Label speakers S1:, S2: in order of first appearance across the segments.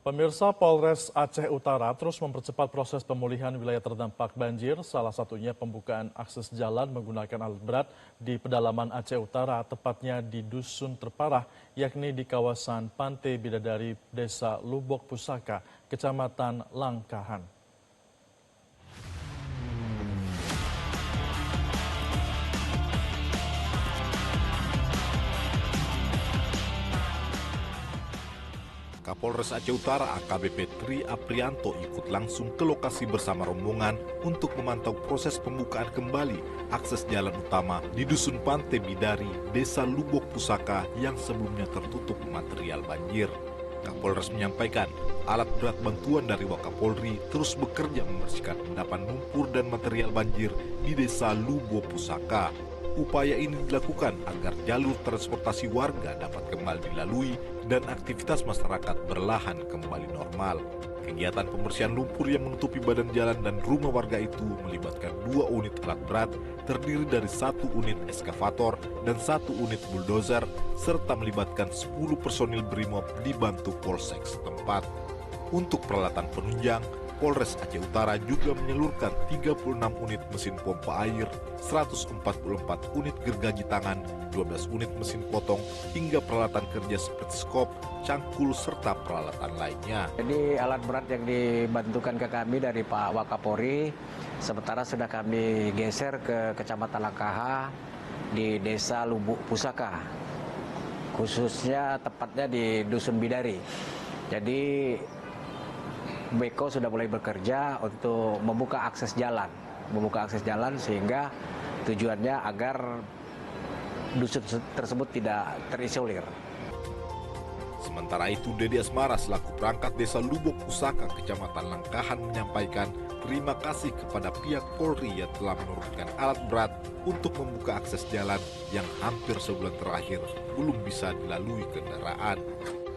S1: Pemirsa, Polres Aceh Utara terus mempercepat proses pemulihan wilayah terdampak banjir, salah satunya pembukaan akses jalan menggunakan alat berat di pedalaman Aceh Utara, tepatnya di Dusun Terparah, yakni di kawasan Pantai Bidadari, Desa Lubok Pusaka, Kecamatan Langkahan.
S2: Kapolres Aceh Utara AKBP Tri Aprianto ikut langsung ke lokasi bersama rombongan untuk memantau proses pembukaan kembali akses jalan utama di Dusun Pantai Bidari, Desa Lubok Pusaka yang sebelumnya tertutup material banjir. Kapolres menyampaikan, alat berat bantuan dari Wakapolri terus bekerja membersihkan endapan lumpur dan material banjir di Desa Lubok Pusaka. Upaya ini dilakukan agar jalur transportasi warga dapat kembali dilalui dan aktivitas masyarakat berlahan kembali normal. Kegiatan pembersihan lumpur yang menutupi badan jalan dan rumah warga itu melibatkan 2 unit alat berat terdiri dari 1 unit eskavator dan 1 unit bulldozer serta melibatkan 10 personil BRIMOB dibantu Polsek setempat. Untuk peralatan penunjang, Polres Aceh Utara juga menyalurkan 36 unit mesin pompa air, 144 unit gergaji tangan, 12 unit mesin potong, hingga peralatan kerja seperti skop, cangkul, serta peralatan lainnya.
S3: Jadi alat berat yang dibantukan ke kami dari Pak Wakapolri, sementara sudah kami geser ke Kecamatan Langkaha di Desa Lubuk Pusaka, khususnya tepatnya di Dusun Bidari. Jadi Beko sudah mulai bekerja untuk membuka akses jalan sehingga tujuannya agar dusun tersebut tidak terisolir.
S2: Sementara itu, Dedi Asmara selaku perangkat Desa Lubok Pusaka, Kecamatan Langkahan menyampaikan terima kasih kepada pihak Polri yang telah menurunkan alat berat untuk membuka akses jalan yang hampir sebulan terakhir belum bisa dilalui kendaraan.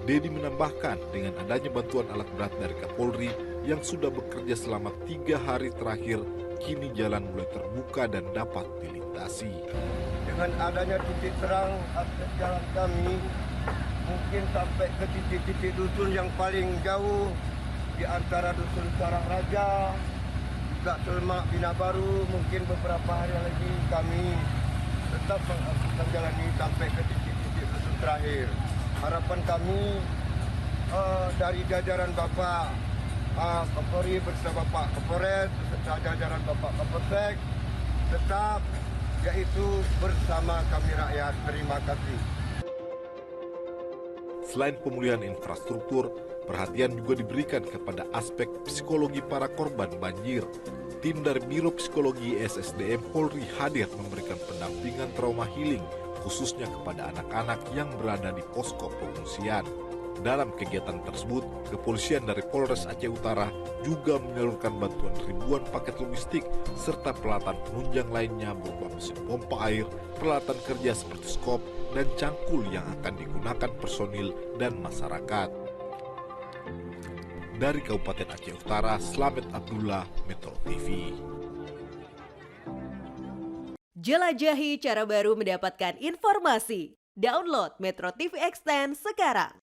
S2: Dedi menambahkan dengan adanya bantuan alat berat dari Kapolri yang sudah bekerja selama 3 hari terakhir, kini jalan mulai terbuka dan dapat dilintasi.
S4: Dengan adanya titik terang akses jalan kami, mungkin sampai ke titik-titik dusun yang paling jauh di antara Dusun Sarang Raja, juga Selmak Bina Baru, mungkin beberapa hari lagi kami tetap mengaktifkan jalan ini sampai ke titik-titik dusun terakhir. Harapan kami dari jajaran Bapak Kapolri bersama Pak Kapolres, beserta jajaran Bapak Kapolsek, tetap yaitu bersama kami rakyat. Terima kasih.
S2: Selain pemulihan infrastruktur, perhatian juga diberikan kepada aspek psikologi para korban banjir. Tim dari Biro Psikologi SSDM Polri hadir memberikan pendampingan trauma healing khususnya kepada anak-anak yang berada di posko pengungsian. Dalam kegiatan tersebut, kepolisian dari Polres Aceh Utara juga menyalurkan bantuan ribuan paket logistik serta peralatan penunjang lainnya berupa mesin pompa air, peralatan kerja seperti skop, dan cangkul yang akan digunakan personil dan masyarakat. Dari Kabupaten Aceh Utara, Slamet Abdullah, Metro TV.
S5: Jelajahi cara baru mendapatkan informasi. Download Metro TV Extend sekarang.